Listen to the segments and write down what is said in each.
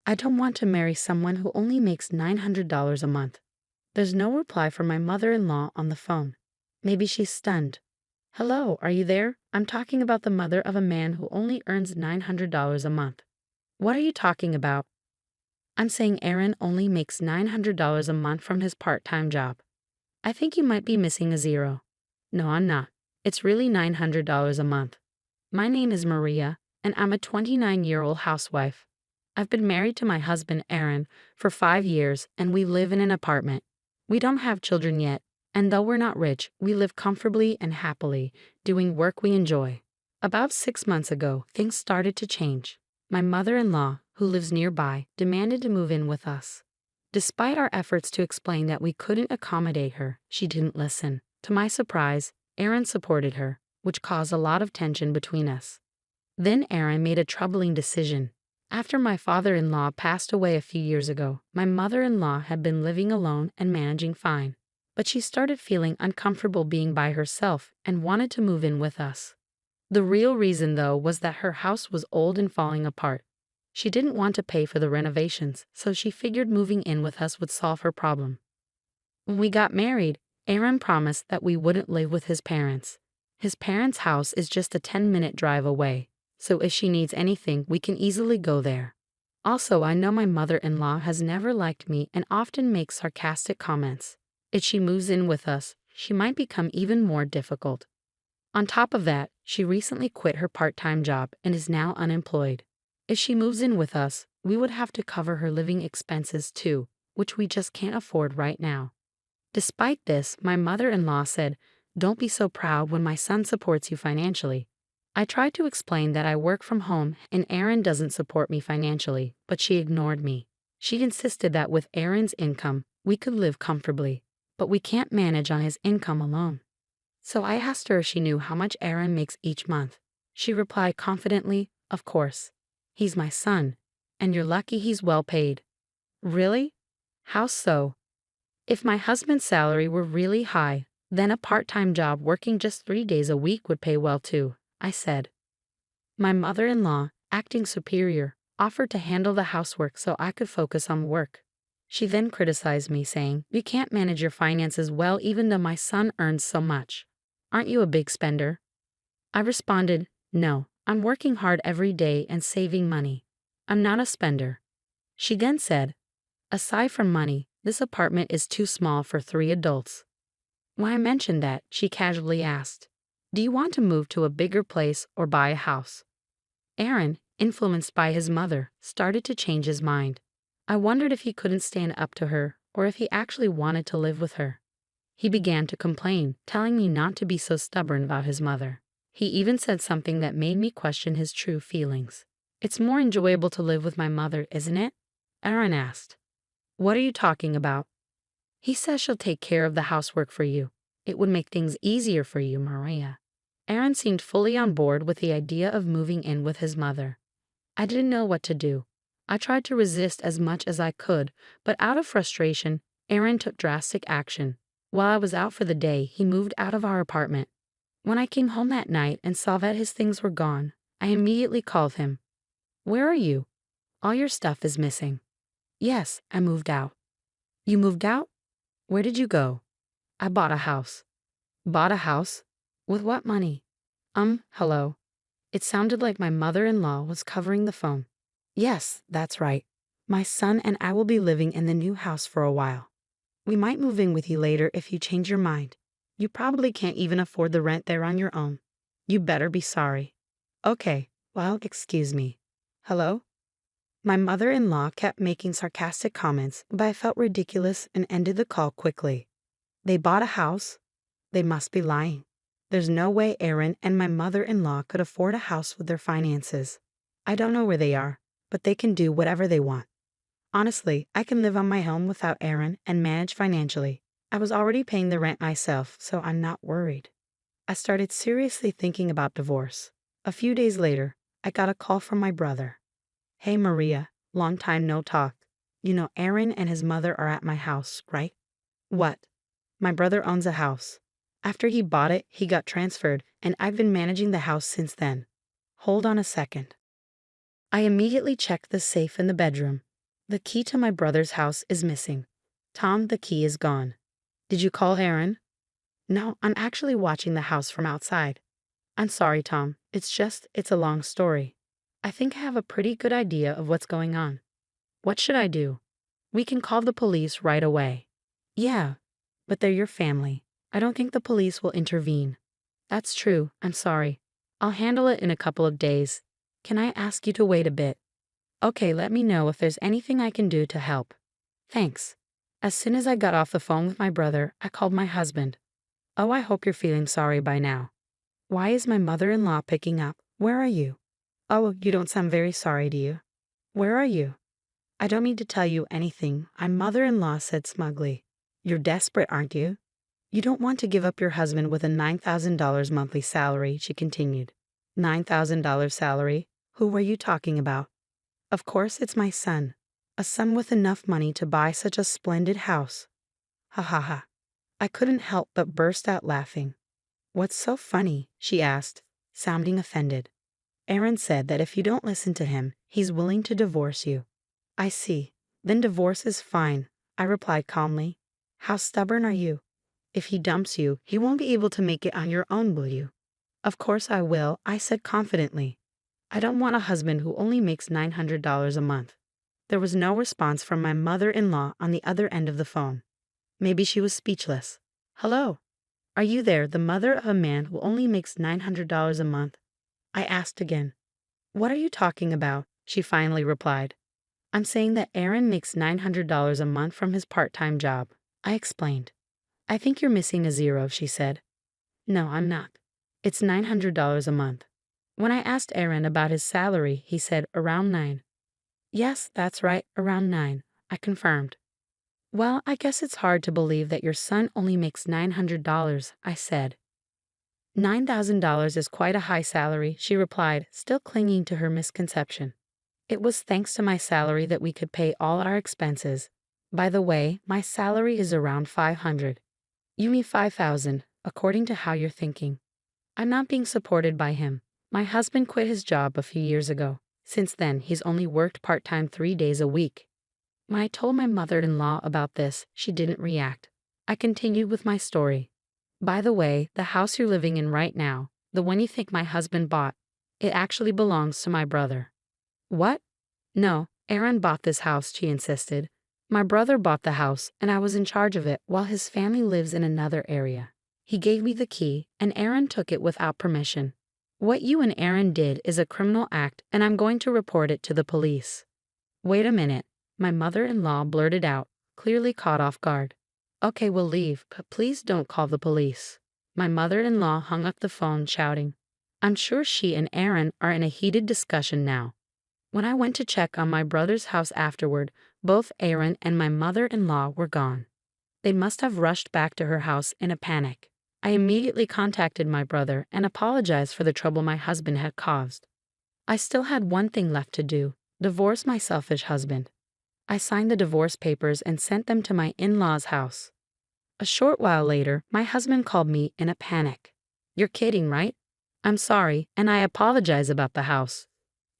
I don't want to marry someone who only makes $900 a month. There's no reply from my mother-in-law on the phone. Maybe she's stunned. Hello, are you there? I'm talking about the mother of a man who only earns $900 a month. What are you talking about? I'm saying Aaron only makes $900 a month from his part-time job. I think you might be missing a zero. No, I'm not. It's really $900 a month. My name is Maria, and I'm a 29-year-old housewife. I've been married to my husband, Aaron, for 5 years, and we live in an apartment. We don't have children yet, and though we're not rich, we live comfortably and happily, doing work we enjoy. About 6 months ago, things started to change. My mother-in-law, who lives nearby, demanded to move in with us. Despite our efforts to explain that we couldn't accommodate her, she didn't listen. To my surprise, Aaron supported her, which caused a lot of tension between us. Then Aaron made a troubling decision. After my father-in-law passed away a few years ago, my mother-in-law had been living alone and managing fine. But she started feeling uncomfortable being by herself and wanted to move in with us. The real reason, though, was that her house was old and falling apart. She didn't want to pay for the renovations, so she figured moving in with us would solve her problem. When we got married, Aaron promised that we wouldn't live with his parents. His parents' house is just a 10-minute drive away, so if she needs anything, we can easily go there. Also, I know my mother-in-law has never liked me and often makes sarcastic comments. If she moves in with us, she might become even more difficult. On top of that, she recently quit her part-time job and is now unemployed. If she moves in with us, we would have to cover her living expenses too, which we just can't afford right now. Despite this, my mother-in-law said, "Don't be so proud when my son supports you financially." I tried to explain that I work from home and Aaron doesn't support me financially, but she ignored me. She insisted that with Aaron's income, we could live comfortably, but we can't manage on his income alone. So I asked her if she knew how much Aaron makes each month. She replied confidently, "Of course. He's my son, and you're lucky he's well paid." Really? How so? If my husband's salary were really high, then a part-time job working just 3 days a week would pay well too, I said. My mother-in-law, acting superior, offered to handle the housework so I could focus on work. She then criticized me, saying, "You can't manage your finances well even though my son earns so much. Aren't you a big spender?" I responded, "No, I'm working hard every day and saving money. I'm not a spender." She then said, "Aside from money, this apartment is too small for 3 adults." When I mentioned that, she casually asked, "Do you want to move to a bigger place or buy a house?" Aaron, influenced by his mother, started to change his mind. I wondered if he couldn't stand up to her or if he actually wanted to live with her. He began to complain, telling me not to be so stubborn about his mother. He even said something that made me question his true feelings. "It's more enjoyable to live with my mother, isn't it?" Aaron asked. "What are you talking about?" "He says she'll take care of the housework for you. It would make things easier for you, Maria." Aaron seemed fully on board with the idea of moving in with his mother. I didn't know what to do. I tried to resist as much as I could, but out of frustration, Aaron took drastic action. While I was out for the day, he moved out of our apartment. When I came home that night and saw that his things were gone, I immediately called him. "Where are you? All your stuff is missing." "Yes, I moved out." "You moved out? Where did you go?" "I bought a house." "Bought a house? With what money?" Hello." It sounded like my mother-in-law was covering the phone. "Yes, that's right. My son and I will be living in the new house for a while. We might move in with you later if you change your mind. You probably can't even afford the rent there on your own. You better be sorry." "Okay, well, excuse me. Hello?" My mother-in-law kept making sarcastic comments, but I felt ridiculous and ended the call quickly. They bought a house? They must be lying. There's no way Aaron and my mother-in-law could afford a house with their finances. I don't know where they are, but they can do whatever they want. Honestly, I can live on my own without Aaron and manage financially. I was already paying the rent myself, so I'm not worried. I started seriously thinking about divorce. A few days later, I got a call from my brother. "Hey Maria, long time no talk. You know Aaron and his mother are at my house, right?" "What?" "My brother owns a house. After he bought it, he got transferred, and I've been managing the house since then." "Hold on a second." I immediately checked the safe in the bedroom. The key to my brother's house is missing. Tom, the key is gone. Did you call Aaron? No, I'm actually watching the house from outside. I'm sorry, Tom. It's a long story. I think I have a pretty good idea of what's going on. What should I do? We can call the police right away. Yeah, but they're your family. I don't think the police will intervene. That's true. I'm sorry. I'll handle it in a couple of days. Can I ask you to wait a bit? Okay, let me know if there's anything I can do to help. Thanks. As soon as I got off the phone with my brother, I called my husband. Oh, I hope you're feeling sorry by now. Why is my mother-in-law picking up? Where are you? Oh, you don't sound very sorry, do you? Where are you? I don't mean to tell you anything, my mother-in-law said smugly. You're desperate, aren't you? You don't want to give up your husband with a $9,000 monthly salary, she continued. $9,000 salary? Who were you talking about? Of course it's my son. A son with enough money to buy such a splendid house. Ha ha ha. I couldn't help but burst out laughing. What's so funny? She asked, sounding offended. Aaron said that if you don't listen to him, he's willing to divorce you. I see. Then divorce is fine, I replied calmly. How stubborn are you? If he dumps you, he won't be able to make it on your own, will you? Of course I will, I said confidently. I don't want a husband who only makes $900 a month. There was no response from my mother-in-law on the other end of the phone. Maybe she was speechless. Hello? Are you there, the mother of a man who only makes $900 a month? I asked again. What are you talking about? She finally replied. I'm saying that Aaron makes $900 a month from his part-time job, I explained. I think you're missing a zero, she said. No, I'm not. It's $900 a month. When I asked Aaron about his salary, he said around 9. Yes, that's right, around 9, I confirmed. Well, I guess it's hard to believe that your son only makes $900, I said. $9,000 is quite a high salary, she replied, still clinging to her misconception. It was thanks to my salary that we could pay all our expenses. By the way, my salary is around $500. You mean $5,000, according to how you're thinking. I'm not being supported by him. My husband quit his job a few years ago. Since then, he's only worked part-time 3 days a week. When I told my mother-in-law about this, she didn't react. I continued with my story. By the way, the house you're living in right now, the one you think my husband bought, it actually belongs to my brother. What? No, Aaron bought this house, she insisted. My brother bought the house, and I was in charge of it while his family lives in another area. He gave me the key, and Aaron took it without permission. What you and Aaron did is a criminal act, and I'm going to report it to the police. Wait a minute, my mother-in-law blurted out, clearly caught off guard. Okay, we'll leave, but please don't call the police. My mother-in-law hung up the phone, shouting. I'm sure she and Aaron are in a heated discussion now. When I went to check on my brother's house afterward, both Aaron and my mother-in-law were gone. They must have rushed back to her house in a panic. I immediately contacted my brother and apologized for the trouble my husband had caused. I still had one thing left to do, divorce my selfish husband. I signed the divorce papers and sent them to my in-laws' house. A short while later, my husband called me in a panic. You're kidding, right? I'm sorry, and I apologize about the house.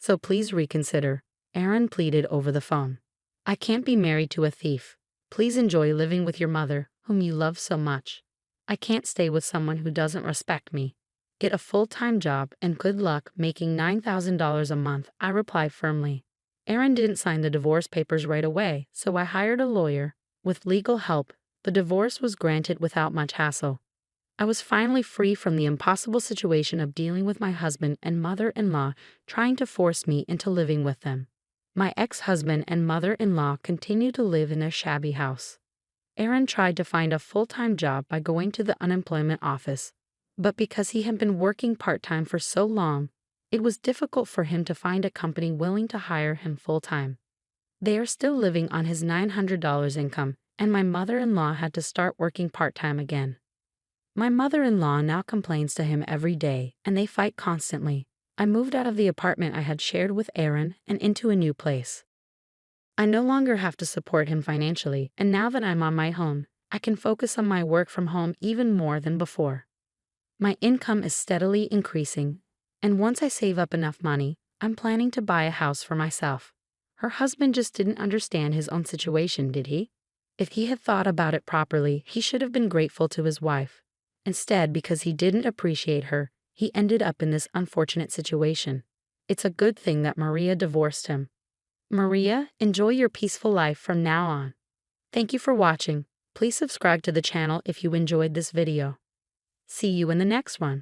So please reconsider, Aaron pleaded over the phone. I can't be married to a thief. Please enjoy living with your mother, whom you love so much. I can't stay with someone who doesn't respect me. Get a full-time job and good luck making $9,000 a month, I replied firmly. Aaron didn't sign the divorce papers right away, so I hired a lawyer. With legal help, the divorce was granted without much hassle. I was finally free from the impossible situation of dealing with my husband and mother-in-law trying to force me into living with them. My ex-husband and mother-in-law continued to live in their shabby house. Aaron tried to find a full-time job by going to the unemployment office, but because he had been working part-time for so long, it was difficult for him to find a company willing to hire him full-time. They are still living on his $900 income, and my mother-in-law had to start working part-time again. My mother-in-law now complains to him every day, and they fight constantly. I moved out of the apartment I had shared with Aaron and into a new place. I no longer have to support him financially, and now that I'm on my own, I can focus on my work from home even more than before. My income is steadily increasing, and once I save up enough money, I'm planning to buy a house for myself. Her husband just didn't understand his own situation, did he? If he had thought about it properly, he should have been grateful to his wife. Instead, because he didn't appreciate her, he ended up in this unfortunate situation. It's a good thing that Maria divorced him. Maria, enjoy your peaceful life from now on. Thank you for watching. Please subscribe to the channel if you enjoyed this video. See you in the next one.